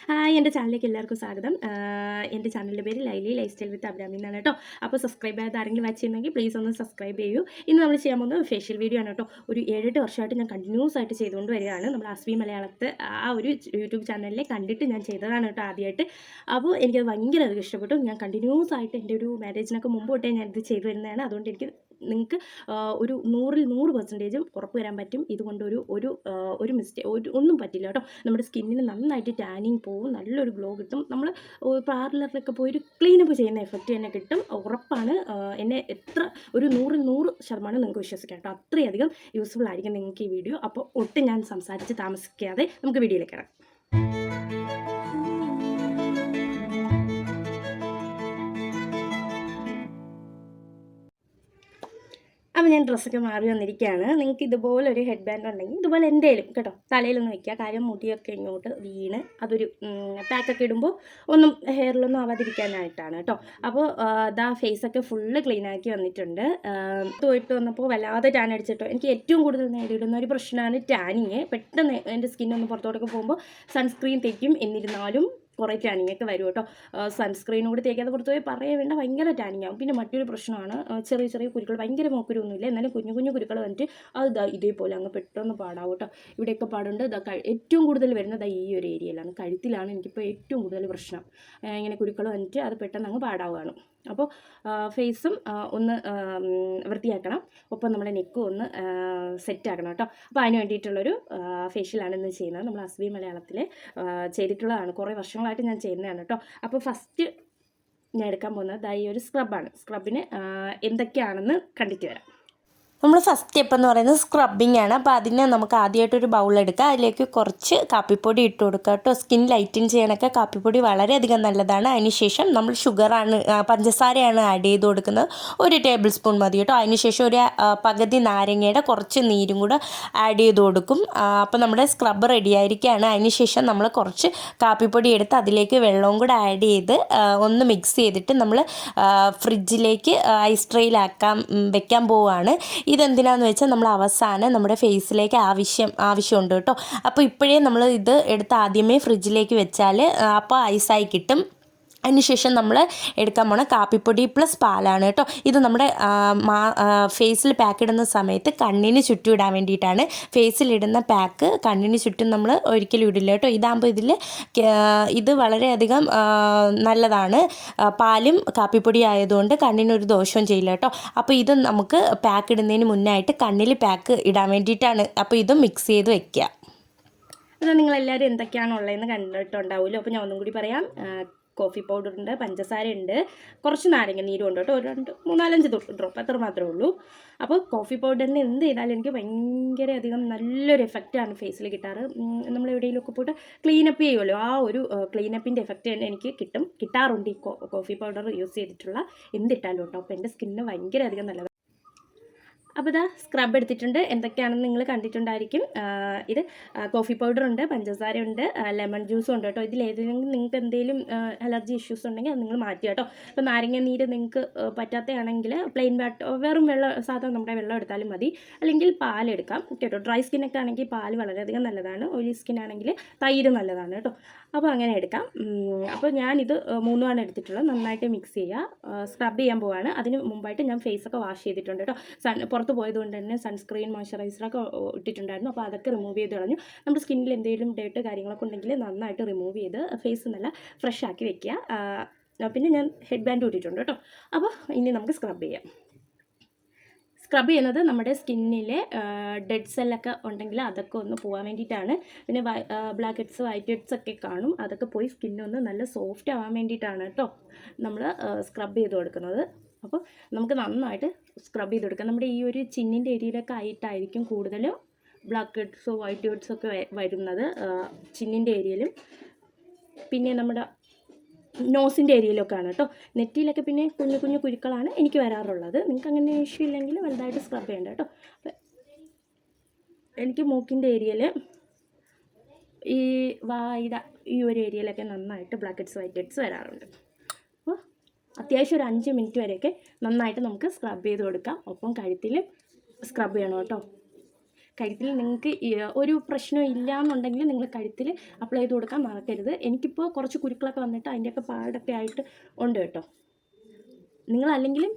Hi, എൻ്റെ ചാനലിലേക്ക് എല്ലാവർക്കും സ്വാഗതം. എൻ്റെ ചാനലിൻ്റെ പേര് ലൈലി ലൈഫ് സ്റ്റൈൽ വിത്ത് അബ്രാമി എന്നാണ് കേട്ടോ. അപ്പോൾ സബ്സ്ക്രൈബ് ചെയ്യാതെ ആരെങ്കിലും വാച്ച് പ്ലീസ് ഒന്ന് സബ്സ്ക്രൈബ് ചെയ്യൂ. ഇന്ന് നമ്മൾ ചെയ്യാൻ പോകുന്നത് ഫേഷ്യൽ വീഡിയോ ആണ് കേട്ടോ. ഒരു 7-8 വർഷമായിട്ട് ഞാൻ കണ്ടിന്യൂസ് ആയിട്ട് ചെയ്തുകൊണ്ട് വരികയാണ്. നമ്മൾ അസ്വി മലയാളത്തെ ആ ഒരു യൂട്യൂബ് ചാനലിലെ കണ്ടിട്ട് ഞാൻ ചെയ്തതാണ് കേട്ടോ ആദ്യമായിട്ട്. അപ്പോൾ എനിക്കത് ഭയങ്കര അധികം ഇഷ്ടപ്പെട്ടു. ഞാൻ കണ്ടിന്യൂസ് ആയിട്ട് എൻ്റെ ഒരു മാരേജിനൊക്കെ മുമ്പ് തൊട്ടേ ഞാനിത് ചെയ്തു വരുന്നതാണ്. അതുകൊണ്ട് നിങ്ങൾക്ക് ഒരു 100% ഉറപ്പ് തരാൻ പറ്റും. ഇതുകൊണ്ട് ഒരു ഒന്നും പറ്റില്ല കേട്ടോ. നമ്മുടെ സ്കിന്നിന് നന്നായിട്ട് ടാനിങ് പോവും, നല്ലൊരു ഗ്ലോ കിട്ടും. നമ്മൾ പാർലറിലൊക്കെ പോയി ഒരു ക്ലീനപ്പ് ചെയ്യുന്ന എഫക്റ്റ് തന്നെ കിട്ടും, ഉറപ്പാണ്. എന്നെ ഒരു 100% നിങ്ങൾക്ക് വിശ്വസിക്കാം കേട്ടോ. അത്രയധികം യൂസ്ഫുൾ ആയിരിക്കും നിങ്ങൾക്ക് ഈ വീഡിയോ. അപ്പോൾ ഒട്ടും ഞാൻ സംസാരിച്ച് താമസിക്കാതെ നമുക്ക് വീഡിയോയിലേക്ക് ഇറങ്ങാം. അപ്പോൾ ഞാൻ ഡ്രസ്സൊക്കെ മാറി വന്നിരിക്കുകയാണ്. നിങ്ങൾക്ക് ഇതുപോലെ ഒരു ഹെഡ് ബാൻഡ് ഉണ്ടെങ്കിൽ ഇതുപോലെ എന്തേലും കേട്ടോ തലയിലൊന്ന് വയ്ക്കുക. കാര്യം മുടിയൊക്കെ ഇങ്ങോട്ട് വീണ് അതൊരു പാക്കൊക്കെ ഇടുമ്പോൾ ഒന്നും ഹെയറിലൊന്നും ആവാതിരിക്കാനായിട്ടാണ് കേട്ടോ. അപ്പോൾ ഫേസൊക്കെ ഫുള്ള് ക്ലീനാക്കി വന്നിട്ടുണ്ട്. പോയിട്ട് വന്നപ്പോൾ വല്ലാതെ ടാൻ അടിച്ചിട്ടോ. എനിക്ക് ഏറ്റവും കൂടുതൽ നേരിടുന്ന ഒരു പ്രശ്നമാണ് ടാനിങ്. പെട്ടെന്ന് എൻ്റെ സ്കിന്നൊന്ന് പുറത്തോട്ടൊക്കെ പോകുമ്പോൾ സൺസ്ക്രീൻ തേക്കും, എന്നിരുന്നാലും കുറേ ടാനിങ്ങൊക്കെ വരും കേട്ടോ. സൺസ്ക്രീനും കൂടി തേക്കാതെ പുറത്ത് പോയി പറയാൻ വേണ്ട, ഭയങ്കര ടാനിങ് ആവും. പിന്നെ മറ്റൊരു പ്രശ്നമാണ് ചെറിയ ചെറിയ കുരുക്കൾ, ഭയങ്കര മോക്കുരൊന്നുമില്ല, എന്നാലും കുഞ്ഞു കുഞ്ഞു കുരുക്കൾ വന്നിട്ട് അത് ഇതേപോലെ അങ്ങ് പെട്ടെന്ന് പാടാവും കേട്ടോ. ഇവിടെയൊക്കെ പാടുണ്ട്. ഏറ്റവും കൂടുതൽ വരുന്നത് ഈ ഒരു ഏരിയയിലാണ്, കഴുത്തിലാണ് എനിക്കിപ്പോൾ ഏറ്റവും കൂടുതൽ പ്രശ്നം. ഇങ്ങനെ കുരുക്കൾ വന്നിട്ട് അത് പെട്ടെന്ന് അങ്ങ് പാടാവുകയാണ്. അപ്പോൾ ഫേസും ഒന്ന് വൃത്തിയാക്കണം, ഒപ്പം നമ്മുടെ നെക്കും ഒന്ന് സെറ്റാക്കണം കേട്ടോ. അപ്പോൾ അതിന് വേണ്ടിയിട്ടുള്ളൊരു ഫേഷ്യലാണ് ഇന്ന് ചെയ്യുന്നത്. നമ്മൾ അസ്വി മലയാളത്തിൽ ചെയ്തിട്ടുള്ളതാണ്, കുറേ വർഷങ്ങളായിട്ട് ഞാൻ ചെയ്യുന്നതാണ് കേട്ടോ. അപ്പോൾ ഫസ്റ്റ് ഞാൻ എടുക്കാൻ പോകുന്നത് ഈ ഒരു സ്ക്രബാണ്. സ്ക്രബിന് എന്തൊക്കെയാണെന്ന് കണ്ടിട്ട് വരാം. നമ്മൾ ഫസ്റ്റ് സ്റ്റെപ്പ് എന്ന് പറയുന്നത് സ്ക്രബിങ് ആണ്. അപ്പോൾ അതിന് നമുക്ക് ആദ്യമായിട്ടൊരു ബൗൾ എടുക്കുക, അതിലേക്ക് കുറച്ച് കാപ്പിപ്പൊടി ഇട്ട് കൊടുക്കുക കേട്ടോ. സ്കിൻ ലൈറ്റൻ ചെയ്യാനൊക്കെ കാപ്പിപ്പൊടി വളരെയധികം നല്ലതാണ്. അതിനുശേഷം നമ്മൾ പഞ്ചസാരയാണ് ആഡ് ചെയ്ത് കൊടുക്കുന്നത്. 1 ടേബിൾ സ്പൂൺ മതി കേട്ടോ. അതിനുശേഷം ഒരു പകുതി നാരങ്ങയുടെ കുറച്ച് നീരും കൂടെ ആഡ് ചെയ്ത് കൊടുക്കും. അപ്പോൾ നമ്മുടെ സ്ക്രബ് റെഡി ആയിരിക്കുകയാണ്. അതിനുശേഷം നമ്മൾ കുറച്ച് കാപ്പിപ്പൊടി എടുത്ത് അതിലേക്ക് വെള്ളവും കൂടെ ആഡ് ചെയ്ത് ഒന്ന് മിക്സ് ചെയ്തിട്ട് നമ്മൾ ഫ്രിഡ്ജിലേക്ക് ഐസ് ട്രേയിലാക്കാൻ വെക്കാൻ പോവുകയാണ്. ഇതെന്തിനാന്ന് വെച്ചാൽ നമ്മൾ അവസാനം നമ്മുടെ ഫേസിലേക്ക് ആവശ്യമുണ്ട് കേട്ടോ. അപ്പോൾ ഇപ്പോഴേ നമ്മൾ ഇത് എടുത്ത് ആദ്യമേ ഫ്രിഡ്ജിലേക്ക് വെച്ചാൽ അപ്പോൾ ഐസായി കിട്ടും. അതിനുശേഷം നമ്മൾ എടുക്കാൻ പോണ കാപ്പിപ്പൊടി പ്ലസ് പാലാണ് കേട്ടോ. ഇത് നമ്മുടെ ഫേസിൽ പാക്ക് ഇടുന്ന സമയത്ത് കണ്ണിന് ചുറ്റും ഇടാൻ വേണ്ടിയിട്ടാണ്. ഫേസിലിടുന്ന പാക്ക് കണ്ണിന് ചുറ്റും നമ്മൾ ഒരിക്കലും ഇടില്ല കേട്ടോ. ഇതാകുമ്പോൾ ഇത് വളരെയധികം നല്ലതാണ്. പാലും കാപ്പിപ്പൊടി ആയതുകൊണ്ട് കണ്ണിനൊരു ദോഷവും ചെയ്യില്ല കേട്ടോ. അപ്പോൾ ഇത് നമുക്ക് പാക്ക് ഇടുന്നതിന് മുന്നായിട്ട് കണ്ണിൽ പാക്ക് ഇടാൻ വേണ്ടിയിട്ടാണ്. അപ്പോൾ ഇത് മിക്സ് ചെയ്ത് വെക്കുക. അത് നിങ്ങളെല്ലാവരും എന്തൊക്കെയാണ് ഉള്ളതെന്ന് കണ്ടിട്ടുണ്ടാവുമല്ലോ. അപ്പോൾ ഞാൻ ഒന്നും കൂടി പറയാം. കോഫി പൗഡറുണ്ട്, പഞ്ചസാരയുണ്ട്, കുറച്ച് നാരങ്ങ നീരും ഉണ്ട് കേട്ടോ. 3-4-5 ഡ്രോപ്പ് അത്ര മാത്രമേ ഉള്ളൂ. അപ്പോൾ കോഫി പൗഡറിന് എന്ത് ചെയ്താലും എനിക്ക് ഭയങ്കര അധികം നല്ലൊരു എഫക്റ്റാണ് ഫേസിൽ കിട്ടാറ്. നമ്മൾ എവിടെയെങ്കിലുമൊക്കെ പോയിട്ട് ക്ലീനപ്പ് ചെയ്യുമല്ലോ, ആ ഒരു ക്ലീനപ്പിൻ്റെ എഫക്റ്റ് തന്നെ എനിക്ക് കിട്ടാറുണ്ട് ഈ കോഫി പൗഡർ യൂസ് ചെയ്തിട്ടുള്ള എന്തിട്ടാലും കേട്ടോ. അപ്പോൾ എൻ്റെ സ്കിന്നിന് ഭയങ്കര അധികം നല്ലതാണ്. അപ്പോൾ സ്ക്രബ് എടുത്തിട്ടുണ്ട്. എന്തൊക്കെയാണെന്ന് നിങ്ങൾ കണ്ടിട്ടുണ്ടായിരിക്കും. ഇത് കോഫി പൗഡറുണ്ട്, പഞ്ചസാരയുണ്ട്, ലെമൺ ജ്യൂസും ഉണ്ട് കേട്ടോ. ഇതിലേതെങ്കിലും നിങ്ങൾക്ക് എന്തെങ്കിലും അലർജി ഇഷ്യൂസ് ഉണ്ടെങ്കിൽ അത് നിങ്ങൾ മാറ്റുക കേട്ടോ. ഇപ്പോൾ നാരങ്ങ നീര് നിങ്ങൾക്ക് പറ്റാത്തതാണെങ്കിൽ പ്ലെയിൻ വെറും സാധാരണ നമ്മുടെ വെള്ളം എടുത്താലും മതി, അല്ലെങ്കിൽ പാലെടുക്കാം കേട്ടോ. ഡ്രൈ സ്കിന്നൊക്കെ ആണെങ്കിൽ പാൽ വളരെയധികം നല്ലതാണ്. ഓയിലി സ്കിൻ ആണെങ്കിൽ തൈര് നല്ലതാണ് കേട്ടോ. അപ്പോൾ അങ്ങനെ എടുക്കാം. അപ്പോൾ ഞാനിത് 3 എടുത്തിട്ടുള്ളത്. നന്നായിട്ട് മിക്സ് ചെയ്യുക. സ്ക്രബ് ചെയ്യാൻ പോവാണ്. അതിന് മുമ്പായിട്ട് ഞാൻ ഫേസൊക്കെ വാഷ് ചെയ്തിട്ടുണ്ട് കേട്ടോ. പുറത്ത് പോയതുകൊണ്ട് തന്നെ സൺസ്ക്രീൻ മോയ്സ്ചറൈസറൊക്കെ ഇട്ടിട്ടുണ്ടായിരുന്നു. അപ്പോൾ അതൊക്കെ റിമൂവ് ചെയ്ത് കളഞ്ഞു. നമ്മുടെ സ്കിന്നിൽ എന്തെങ്കിലും ഡേട്ട് കാര്യങ്ങളൊക്കെ ഉണ്ടെങ്കിൽ നന്നായിട്ട് റിമൂവ് ചെയ്ത് ഫേസ് നല്ല ഫ്രഷ് ആക്കി വെക്കുക. പിന്നെ ഞാൻ ഹെഡ് ബാൻഡ് ഇട്ടിട്ടുണ്ട് കേട്ടോ. അപ്പോൾ ഇനി നമുക്ക് സ്ക്രബ് ചെയ്യാം. സ്ക്രബ് ചെയ്യുന്നത് നമ്മുടെ സ്കിന്നിലെ ഡെഡ് സെല്ലൊക്കെ ഉണ്ടെങ്കിൽ അതൊക്കെ ഒന്ന് പോകാൻ വേണ്ടിയിട്ടാണ്. പിന്നെ ബ്ലാക്ക് ഹെഡ്സ് വൈറ്റ് ഹെഡ്സ് ഒക്കെ കാണും, അതൊക്കെ പോയി സ്കിന്നൊന്ന് നല്ല സോഫ്റ്റ് ആവാൻ വേണ്ടിയിട്ടാണ് കേട്ടോ നമ്മൾ സ്ക്രബ് ചെയ്ത് കൊടുക്കുന്നത്. അപ്പോൾ നമുക്ക് നന്നായിട്ട് സ്ക്രബ് ചെയ്ത് കൊടുക്കാം. നമ്മുടെ ഈ ഒരു ചിന്നിൻ്റെ ഏരിയയിലൊക്കെ ആയിട്ടായിരിക്കും കൂടുതലും ബ്ലാക്ക് ഹെഡ്സോ വൈറ്റ് ഹെഡ്സോ ഒക്കെ വരുന്നത്, ചിന്നിൻ്റെ ഏരിയയിലും പിന്നെ നമ്മുടെ നോസിൻ്റെ ഏരിയയിലൊക്കെയാണ് കേട്ടോ. നെറ്റിയിലൊക്കെ പിന്നെ കുഞ്ഞു കുഞ്ഞു കുരുക്കളാണ് എനിക്ക് വരാറുള്ളത്. നിങ്ങൾക്ക് അങ്ങനെ ഇഷ്യൂ ഇല്ലെങ്കിൽ വലുതായിട്ട് സ്ക്രബ് ചെയ്യേണ്ട കേട്ടോ. എനിക്ക് മൂക്കിൻ്റെ ഏരിയയിൽ ഈ ഈ ഒരു ഏരിയയിലൊക്കെ നന്നായിട്ട് ബ്ലാക്ക് ഹെഡ്സ് വൈറ്റ് ഹെഡ്സ് വരാറുണ്ട്. അപ്പോൾ അത്യാവശ്യം ഒരു 5 മിനിറ്റ് വരെയൊക്കെ നന്നായിട്ട് നമുക്ക് സ്ക്രബ് ചെയ്ത് കൊടുക്കാം. ഒപ്പം കഴുത്തിൽ സ്ക്രബ് ചെയ്യണം കേട്ടോ. കഴുത്തിൽ നിങ്ങൾക്ക് ഒരു പ്രശ്നം ഇല്ല എന്നുണ്ടെങ്കിൽ നിങ്ങൾ കഴുത്തിൽ അപ്ലൈ ചെയ്ത് കൊടുക്കാൻ മറക്കരുത്. എനിക്കിപ്പോൾ കുറച്ച് കുരുക്കളൊക്കെ വന്നിട്ട് അതിൻ്റെയൊക്കെ പാടൊക്കെ ആയിട്ട് ഉണ്ട് കേട്ടോ. നിങ്ങൾ അല്ലെങ്കിലും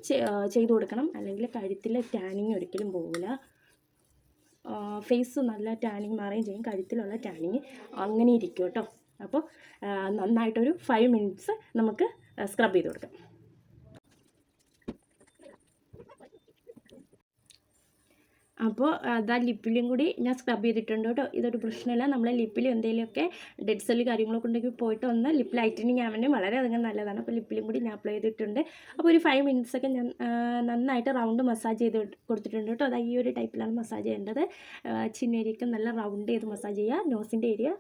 ചെയ്ത് കൊടുക്കണം, അല്ലെങ്കിൽ കഴുത്തിൽ ടാനിങ് ഒരിക്കലും പോകില്ല. ഫേസ് നല്ല ടാനിങ് മാറുകയും ചെയ്യും, കഴുത്തിലുള്ള ടാനിങ് അങ്ങനെ ഇരിക്കും കേട്ടോ. അപ്പോൾ നന്നായിട്ടൊരു 5 മിനിറ്റ്സ് നമുക്ക് സ്ക്രബ് ചെയ്ത് കൊടുക്കാം. അപ്പോൾ അതാ ലിപ്പിലും കൂടി ഞാൻ സ്ക്രബ് ചെയ്തിട്ടുണ്ട് കേട്ടോ. ഇതൊരു പ്രശ്നമില്ല. നമ്മളെ ലിപ്പിൽ എന്തെങ്കിലുമൊക്കെ ഡെഡ് സെല്ല് കാര്യങ്ങളൊക്കെ ഉണ്ടെങ്കിൽ പോയിട്ട് വന്ന് ലിപ്പ് ലൈറ്റനിങ് ആവാനും വളരെയധികം നല്ലതാണ്. അപ്പോൾ ലിപ്പിലും കൂടി ഞാൻ അപ്ലൈ ചെയ്തിട്ടുണ്ട്. അപ്പോൾ ഒരു 5 മിനിറ്റ്സൊക്കെ ഞാൻ നന്നായിട്ട് റൗണ്ട് മസാജ് ചെയ്ത് കൊടുത്തിട്ടുണ്ട് കേട്ടോ. അതാ ഈ ഒരു ടൈപ്പിലാണ് മസാജ് ചെയ്യേണ്ടത്. ചിന്നേരിയൊക്കെ നല്ല റൗണ്ട് ചെയ്ത് മസാജ് ചെയ്യുക. നോസിൻ്റെ ഏരിയ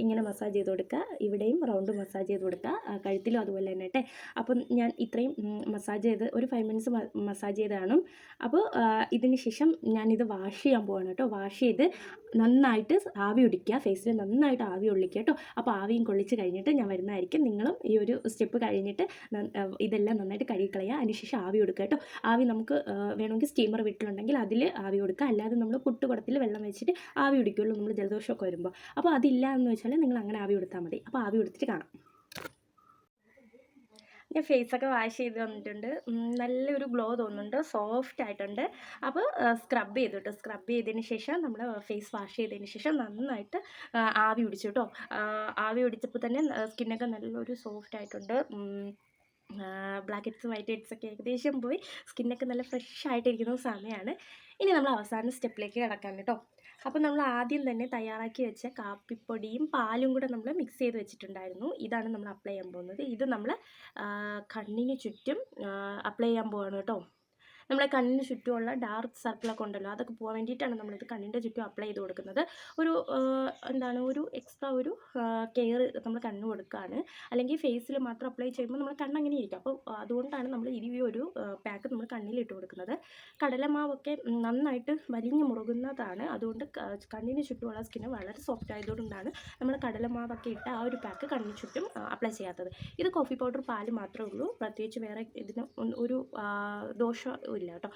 ഇങ്ങനെ മസാജ് ചെയ്ത് കൊടുക്കുക, ഇവിടെയും റൗണ്ട് മസാജ് ചെയ്ത് കൊടുക്കുക, കഴുത്തിലും അതുപോലെ തന്നെ കേട്ടെ. അപ്പം ഞാൻ ഇത്രയും മസാജ് ചെയ്ത് ഒരു 5 മിനിറ്റ്സ് മസാജ് ചെയ്ത് കാണും. അപ്പോൾ ഇതിന് ശേഷം ഞാനിത് വാഷ് ചെയ്യാൻ പോവാണ് കേട്ടോ. വാഷ് ചെയ്ത് നന്നായിട്ട് ആവി ഒടിക്കുക, ഫേസിൽ നന്നായിട്ട് ആവി ഒള്ളിക്കുക കേട്ടോ. അപ്പോൾ ആവിയും കൊള്ളിച്ച് കഴിഞ്ഞിട്ട് ഞാൻ വരുന്നതായിരിക്കും. നിങ്ങളും ഈ ഒരു സ്റ്റെപ്പ് കഴിഞ്ഞിട്ട് ഇതെല്ലാം നന്നായിട്ട് കഴുകിക്കളയുക. അതിനുശേഷം ആവി കൊടുക്കുക കേട്ടോ. ആവി നമുക്ക് വേണമെങ്കിൽ സ്റ്റീമർ വീട്ടിലുണ്ടെങ്കിൽ അതിൽ ആവി കൊടുക്കുക. അല്ലാതെ നമ്മൾ പുട്ടുകുടത്തിൽ വെള്ളം വെച്ചിട്ട് ആവി ഒടിക്കുള്ളൂ നമ്മൾ ജലദോഷമൊക്കെ വരുമ്പോൾ. അപ്പോൾ അതില്ല എന്ന് വെച്ചാൽ നിങ്ങൾ അങ്ങനെ ആവി കൊടുത്താൽ മതി. അപ്പോൾ ആവി കൊടുത്തിട്ട് കാണാം. ഞാൻ ഫേസൊക്കെ വാഷ് ചെയ്ത് വന്നിട്ടുണ്ട്. നല്ലൊരു ഗ്ലോ തോന്നുന്നുണ്ട്, സോഫ്റ്റ് ആയിട്ടുണ്ട്. അപ്പോൾ സ്ക്രബ് ചെയ്തു കേട്ടോ. സ്ക്രബ് ചെയ്തതിന് ശേഷം നമ്മൾ ഫേസ് വാഷ് ചെയ്തതിന് ശേഷം നന്നായിട്ട് ആവി പിടിച്ചു കേട്ടോ. ആവി പിടിച്ചപ്പോൾ തന്നെ സ്കിന്നൊക്കെ നല്ലൊരു സോഫ്റ്റ് ആയിട്ടുണ്ട്. ബ്ലാക്ക് ഹെഡ്സ് വൈറ്റ് ഹെഡ്സ് ഒക്കെ ഏകദേശം പോയി, സ്കിന്നൊക്കെ നല്ല ഫ്രഷ് ആയിട്ടിരിക്കുന്ന സമയമാണ്. ഇനി നമ്മൾ അവസാന സ്റ്റെപ്പിലേക്ക് കിടക്കാൻ കേട്ടോ. അപ്പോൾ നമ്മൾ ആദ്യം തന്നെ തയ്യാറാക്കി വെച്ച കാപ്പിപ്പൊടിയും പാലും കൂടെ നമ്മൾ മിക്സ് ചെയ്ത് വെച്ചിട്ടുണ്ടായിരുന്നു. ഇതാണ് നമ്മൾ അപ്ലൈ ചെയ്യാൻ പോകുന്നത്. ഇത് നമ്മൾ കണ്ണിന് ചുറ്റും അപ്ലൈ ചെയ്യാൻ പോവാണ് കേട്ടോ. നമ്മളെ കണ്ണിന് ചുറ്റുമുള്ള ഡാർക്ക് സർക്കിളൊക്കെ ഉണ്ടല്ലോ, അതൊക്കെ പോകാൻ വേണ്ടിയിട്ടാണ് നമ്മളിത് കണ്ണിൻ്റെ ചുറ്റും അപ്ലൈ ചെയ്ത് കൊടുക്കുന്നത്. ഒരു എക്സ്ട്രാ ഒരു കെയർ നമ്മൾ കണ്ണ് കൊടുക്കുകയാണ്. അല്ലെങ്കിൽ ഫേസിൽ മാത്രം അപ്ലൈ ചെയ്യുമ്പോൾ നമ്മൾ കണ്ണങ്ങനെ ഇരിക്കും. അപ്പോൾ അതുകൊണ്ടാണ് നമ്മൾ ഈ ഒരു പാക്ക് നമ്മൾ കണ്ണിലിട്ട് കൊടുക്കുന്നത്. കടലമാവൊക്കെ നന്നായിട്ട് വലിഞ്ഞു മുറുകുന്നതാണ്. അതുകൊണ്ട് കണ്ണിന് ചുറ്റുമുള്ള സ്കിന്ന് വളരെ സോഫ്റ്റ് ആയതുകൊണ്ടാണ് നമ്മൾ കടലമാവൊക്കെ ഇട്ട് ആ ഒരു പാക്ക് കണ്ണിന് ചുറ്റും അപ്ലൈ ചെയ്യാത്തത്. ഇത് കോഫി പൗഡർ പാല് മാത്രമേ ഉള്ളൂ, പ്രത്യേകിച്ച് വേറെ ഇതിന് ഒരു ദോഷം ഇല്ല കേട്ടോ.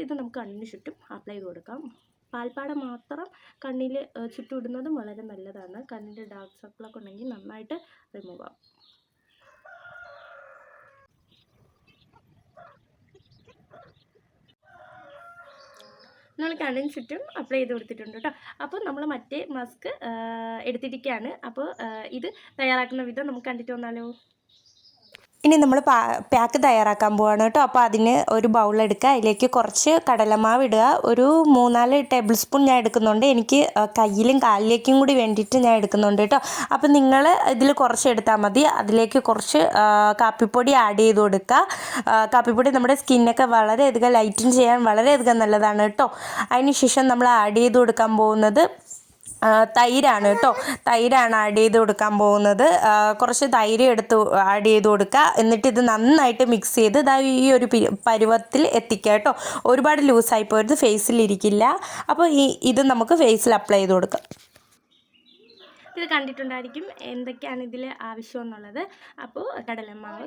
ഇത് നമുക്ക് കണ്ണിന് ചുറ്റും അപ്ലൈ ചെയ്ത് കൊടുക്കാം. പാൽപ്പാട മാത്രം കണ്ണിൽ ചുറ്റും ഇടുന്നതും വളരെ നല്ലതാണ്. കണ്ണിൻ്റെ ഡാർക്ക് സർക്കിളൊക്കെ ഉണ്ടെങ്കിൽ നന്നായിട്ട് റിമൂവ് ആവും. നമ്മൾ കണ്ണിന് ചുറ്റും അപ്ലൈ ചെയ്ത് കൊടുത്തിട്ടുണ്ട് കേട്ടോ. അപ്പോൾ നമ്മൾ മറ്റേ മാസ്ക് എടുത്തിരിക്കുകയാണ്. അപ്പോൾ ഇത് തയ്യാറാക്കുന്ന വിധം നമുക്ക് കണ്ടിട്ട് വന്നാലോ. ഇനി നമ്മൾ പാക്ക് തയ്യാറാക്കാൻ പോവാണ് കേട്ടോ. അപ്പോൾ അതിന് ഒരു ബൗൾ എടുക്കുക, അതിലേക്ക് കുറച്ച് കടലമാവ് ഇടുക. ഒരു 3-4 ടേബിൾ സ്പൂൺ ഞാൻ എടുക്കുന്നുണ്ട്. എനിക്ക് കയ്യിലും കാലിലേക്കും കൂടി വേണ്ടിയിട്ട് ഞാൻ എടുക്കുന്നുണ്ട് കേട്ടോ. അപ്പോൾ നിങ്ങൾ ഇതിൽ കുറച്ച് എടുത്താൽ മതി. അതിലേക്ക് കുറച്ച് കാപ്പിപ്പൊടി ആഡ് ചെയ്ത് കൊടുക്കുക. കാപ്പിപ്പൊടി നമ്മുടെ സ്കിന്നൊക്കെ വളരെയധികം ലൈറ്റൻ ചെയ്യാൻ വളരെയധികം നല്ലതാണ് കേട്ടോ. അതിന് ശേഷം നമ്മൾ ആഡ് ചെയ്ത് കൊടുക്കാൻ പോകുന്നത് തൈരാണ് കേട്ടോ. തൈരാണ് ആഡ് ചെയ്ത് കൊടുക്കാൻ പോകുന്നത്. കുറച്ച് തൈര് എടുത്ത് ആഡ് ചെയ്ത് കൊടുക്കുക. എന്നിട്ട് ഇത് നന്നായിട്ട് മിക്സ് ചെയ്ത് ഈ ഒരു പരുവത്തിൽ എത്തിക്കുക കേട്ടോ. ഒരുപാട് ലൂസായി പോയത് ഫേസിലിരിക്കില്ല. അപ്പോൾ ഇത് നമുക്ക് ഫേസിൽ അപ്ലൈ ചെയ്ത് കൊടുക്കാം. ഇത് കണ്ടിട്ടുണ്ടായിരിക്കും എന്തൊക്കെയാണ് ഇതിൽ ആവശ്യമെന്നുള്ളത്. അപ്പോൾ കടലമാവ്,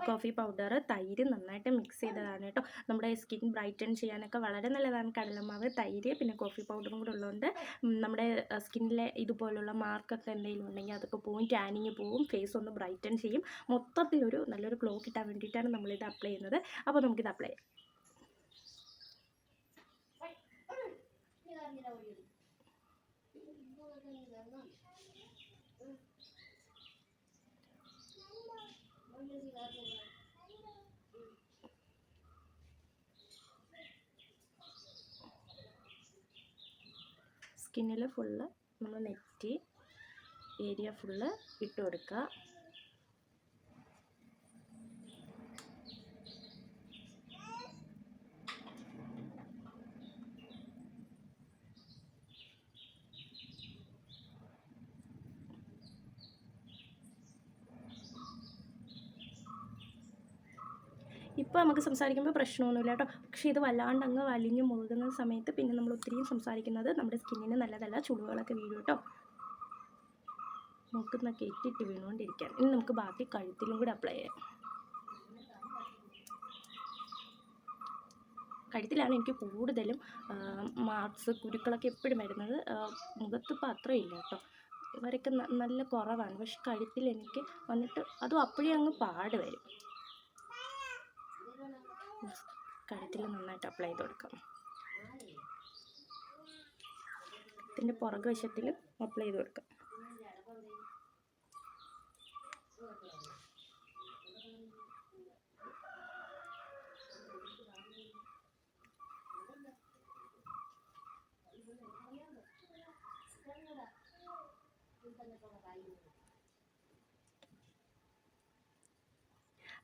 കോഫി പൗഡർ, തൈര് നന്നായിട്ട് മിക്സ് ചെയ്തതാണ് കേട്ടോ. നമ്മുടെ സ്കിൻ ബ്രൈറ്റൻ ചെയ്യാനൊക്കെ വളരെ നല്ലതാണ് കടലമാവ്, തൈര്, പിന്നെ കോഫി പൗഡറും കൂടെ ഉള്ളതുകൊണ്ട് നമ്മുടെ സ്കിന്നിലെ ഇതുപോലുള്ള മാർക്കൊക്കെ എന്തെങ്കിലും ഉണ്ടെങ്കിൽ അതൊക്കെ പോവും, ടാനിങ് പോവും, ഫേസ് ഒന്ന് ബ്രൈറ്റൻ ചെയ്യും. മൊത്തത്തിലൊരു നല്ലൊരു ഗ്ലോ കിട്ടാൻ വേണ്ടിയിട്ടാണ് നമ്മളിത് അപ്ലൈ ചെയ്യുന്നത്. അപ്പോൾ നമുക്കിത് അപ്ലൈ ചെയ്യാം. സ്കിന്നിൽ ഫുള്ള് നമ്മൾ നെറ്റി ഏരിയ ഫുള്ള് ഇട്ട് കൊടുക്കുക. ഇപ്പോൾ നമുക്ക് സംസാരിക്കുമ്പോൾ പ്രശ്നമൊന്നുമില്ല കേട്ടോ. പക്ഷേ ഇത് വല്ലാണ്ട് അങ്ങ് വലിഞ്ഞ് മുഴുകുന്ന സമയത്ത് പിന്നെ നമ്മൾ ഒത്തിരിയും സംസാരിക്കുന്നത് നമ്മുടെ സ്കിന്നിന് നല്ലതല്ല, ചുളിവുകളൊക്കെ വീഴും കേട്ടോ. മൂക്കുന്നൊക്കെ ഇട്ടിട്ട് വീണുകൊണ്ടിരിക്കാൻ. ഇനി നമുക്ക് ബാക്കി കഴുത്തിലും കൂടി അപ്ലൈ ചെയ്യാം. കഴുത്തിലാണ് എനിക്ക് കൂടുതലും മാർക്സ് കുരുക്കളൊക്കെ എപ്പോഴും വരുന്നത്. മുഖത്തിപ്പോൾ അത്രയും ഇല്ല കേട്ടോ, ഇവരൊക്കെ നല്ല കുറവാണ്. പക്ഷെ കഴുത്തിൽ എനിക്ക് വന്നിട്ട് അതും അപ്പോഴേ അങ്ങ് പാട് വരും. കഴുത്തിൽ നന്നായിട്ട് അപ്ലൈ ചെയ്ത് കൊടുക്കാം. ഇതിൻ്റെ പുറകു വശത്തിലും അപ്ലൈ ചെയ്ത് കൊടുക്കാം.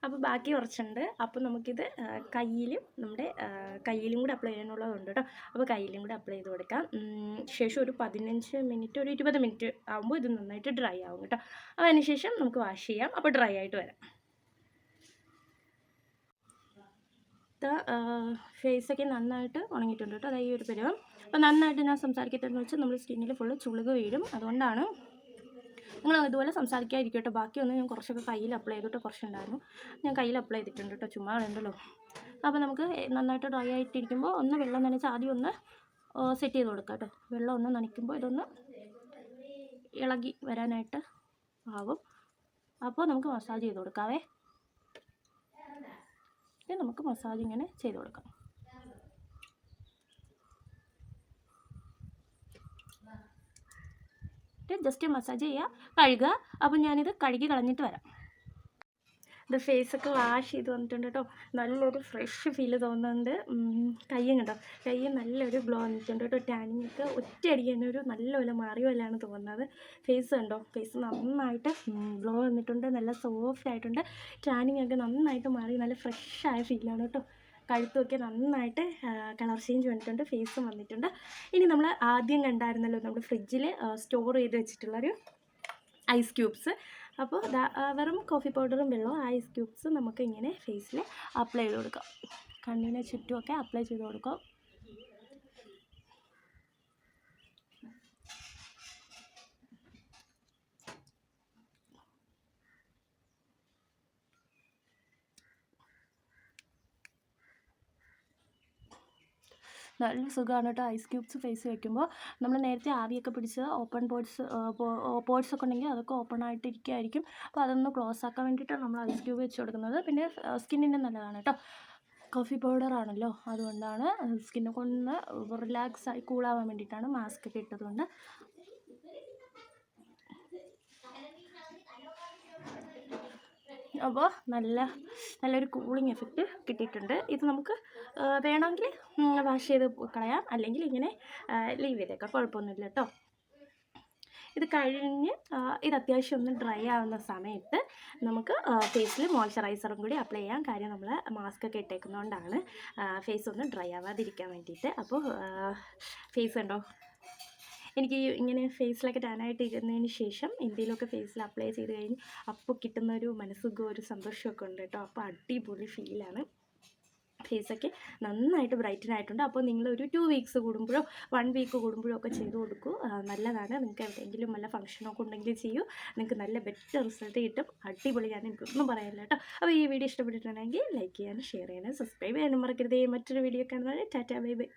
അപ്പോൾ ബാക്കി കുറച്ചുണ്ട്. അപ്പോൾ നമുക്കിത് കയ്യിലും നമ്മുടെ കയ്യിലും കൂടെ അപ്ലൈ ചെയ്യാനുള്ളതുണ്ട് കേട്ടോ. അപ്പോൾ കയ്യിലും കൂടെ അപ്ലൈ ചെയ്ത് കൊടുക്കാം. ശേഷം ഒരു 15 മിനിറ്റ് ഒരു 20 മിനിറ്റ് ആകുമ്പോൾ ഇത് നന്നായിട്ട് ഡ്രൈ ആവും കേട്ടോ. അപ്പോൾ അതിന് ശേഷം നമുക്ക് വാഷ് ചെയ്യാം. അപ്പോൾ ഡ്രൈ ആയിട്ട് വരാം. ഫേസൊക്കെ നന്നായിട്ട് ഉണങ്ങിയിട്ടുണ്ട് കേട്ടോ. അതായത് ഈ ഒരു പരുവം. അപ്പോൾ നന്നായിട്ട് ഞാൻ സംസാരിക്കട്ടെന്ന് വെച്ചാൽ നമ്മൾ സ്കിന്നിൽ ഫുള്ള് ചുളുക് വീഴും. അതുകൊണ്ടാണ് നിങ്ങൾ ഇതുപോലെ സംസാരിക്കാതിരിക്കും കേട്ടോ. ബാക്കിയൊന്നും ഞാൻ കുറച്ചൊക്കെ കയ്യിൽ അപ്ലൈ ചെയ്തിട്ട് കുറച്ചുണ്ടായിരുന്നു, ഞാൻ കയ്യിൽ അപ്ലൈ ചെയ്തിട്ടുണ്ട് കേട്ടോ, ചുമ്മാ ഉണ്ടല്ലോ. അപ്പോൾ നമുക്ക് നന്നായിട്ട് ഡ്രൈ ആയിട്ടിരിക്കുമ്പോൾ ഒന്ന് വെള്ളം നനച്ച് ആദ്യം ഒന്ന് സെറ്റ് ചെയ്ത് കൊടുക്കാം കേട്ടോ. വെള്ളം ഒന്ന് നനയ്ക്കുമ്പോൾ ഇതൊന്ന് ഇളകി വരാനായിട്ട് ആവും. അപ്പോൾ നമുക്ക് മസാജ് ചെയ്ത് കൊടുക്കാവേ. നമുക്ക് മസാജ് ഇങ്ങനെ ചെയ്ത് കൊടുക്കാം. ജസ്റ്റ് മസാജ് ചെയ്യുക, കഴുകുക. അപ്പോൾ ഞാനിത് കഴുകി കളഞ്ഞിട്ട് വരാം. ഇത് ഫേസൊക്കെ വാഷ് ചെയ്ത് വന്നിട്ടുണ്ട് കേട്ടോ. നല്ലൊരു ഫ്രഷ് ഫീല് തോന്നുന്നുണ്ട്. കയ്യും കേട്ടോ, കൈ നല്ലൊരു ഗ്ലോ വന്നിട്ടുണ്ട് കേട്ടോ. ടാനിങ് ഒക്കെ ഒറ്റയടിക്ക് തന്നെ ഒരു നല്ലപോലെ മാറിയ പോലെയാണ് തോന്നുന്നത്. ഫേസ് കണ്ടോ, ഫേസ് നന്നായിട്ട് ഗ്ലോ വന്നിട്ടുണ്ട്, നല്ല സോഫ്റ്റ് ആയിട്ടുണ്ട്. ടാനിങ് ഒക്കെ നന്നായിട്ട് മാറി നല്ല ഫ്രഷായ ഫീലാണ് കേട്ടോ. കഴുത്തുമൊക്കെ നന്നായിട്ട് കളർ ചേഞ്ച് വന്നിട്ടുണ്ട്, ഫേസും വന്നിട്ടുണ്ട്. ഇനി നമ്മൾ ആദ്യം കണ്ടായിരുന്നല്ലോ നമ്മൾ ഫ്രിഡ്ജിൽ സ്റ്റോർ ചെയ്ത് വെച്ചിട്ടുള്ളൊരു ഐസ് ക്യൂബ്സ്. അപ്പോൾ വെറും കോഫി പൗഡറും വെള്ളവും ഐസ് ക്യൂബ്സ് നമുക്ക് ഇങ്ങനെ ഫേസിൽ അപ്ലൈ ചെയ്ത് കൊടുക്കാം. കണ്ണിന് ചുറ്റുമൊക്കെ അപ്ലൈ ചെയ്ത് കൊടുക്കാം. നല്ല സുഖമാണ് കേട്ടോ ഐസ് ക്യൂബ്സ് ഫേസ് വയ്ക്കുമ്പോൾ. നമ്മൾ നേരത്തെ ആവിയൊക്കെ പിടിച്ച് ഓപ്പൺ പോർട്സൊക്കെ ഉണ്ടെങ്കിൽ അതൊക്കെ ഓപ്പൺ ആയിട്ട് ഇരിക്കുമായിരിക്കും. അപ്പോൾ അതൊന്ന് ക്ലോസ് ആക്കാൻ വേണ്ടിയിട്ടാണ് നമ്മൾ ഐസ് ക്യൂബ് വെച്ച് കൊടുക്കുന്നത്. പിന്നെ സ്കിന്നിന് നല്ലതാണ് കേട്ടോ, കോഫി പൗഡറാണല്ലോ, അതുകൊണ്ടാണ് സ്കിന്നൊക്കെ ഒന്ന് റിലാക്സായി കൂളാവാൻ വേണ്ടിയിട്ടാണ് മാസ്ക് ഒക്കെ ഇട്ടതുകൊണ്ട്. അപ്പോൾ നല്ലൊരു കൂളിംഗ് എഫക്റ്റ് കിട്ടിയിട്ടുണ്ട്. ഇത് നമുക്ക് വേണമെങ്കിൽ വാഷ് ചെയ്ത് കളയാം, അല്ലെങ്കിൽ ഇങ്ങനെ ലീവ് ചെയ്തേക്കാം, കുഴപ്പമൊന്നുമില്ല കേട്ടോ. ഇത് കഴിഞ്ഞ് ഇത് അത്യാവശ്യം ഒന്ന് ഡ്രൈ ആവുന്ന സമയത്ത് നമുക്ക് ഫേസിൽ മോയ്സ്ചറൈസറും കൂടി അപ്ലൈ ചെയ്യാം. കാര്യം നമ്മൾ മാസ്ക് ഒക്കെ ഇട്ടേക്കുന്നതുകൊണ്ടാണ് ഫേസ് ഒന്ന് ഡ്രൈ ആവാതിരിക്കാൻ വേണ്ടിയിട്ട്. അപ്പോൾ ഫേസ് ഉണ്ടോ, എനിക്ക് ഇങ്ങനെ ഫേസിലൊക്കെ ടാനായിട്ട് ഇരുന്നതിന് ശേഷം എന്തെങ്കിലുമൊക്കെ ഫേസിൽ അപ്ലൈ ചെയ്ത് കഴിഞ്ഞ് അപ്പോൾ കിട്ടുന്നൊരു മനസ്സുഖവും ഒരു സന്തോഷമൊക്കെ ഉണ്ട് കേട്ടോ. അപ്പോൾ അടിപൊളി ഫീലാണ്. ഫേസൊക്കെ നന്നായിട്ട് ബ്രൈറ്റൻ ആയിട്ടുണ്ട്. അപ്പോൾ നിങ്ങളൊരു 2 വീക്സ് കൂടുമ്പോഴോ 1 വീക്ക് കൂടുമ്പോഴോ ഒക്കെ ചെയ്ത് കൊടുക്കൂ, നല്ലതാണ്. നിങ്ങൾക്ക് എവിടെയെങ്കിലും വല്ല ഫംഗ്ഷനൊക്കെ ഉണ്ടെങ്കിൽ ചെയ്യൂ, നിങ്ങൾക്ക് നല്ല ബെറ്റർ റിസൾട്ട് കിട്ടും. അടിപൊളിയാണ്, എനിക്കൊന്നും പറയാനില്ല കേട്ടോ. അപ്പോൾ ഈ വീഡിയോ ഇഷ്ടപ്പെട്ടിട്ടുണ്ടെങ്കിൽ ലൈക്ക് ചെയ്യാനും ഷെയർ ചെയ്യാനും സബ്സ്ക്രൈബ് ചെയ്യാനും മറക്കരുത്. മറ്റൊരു വീഡിയോ കാണുന്നത് ടാറ്റാ ബൈ ബൈ.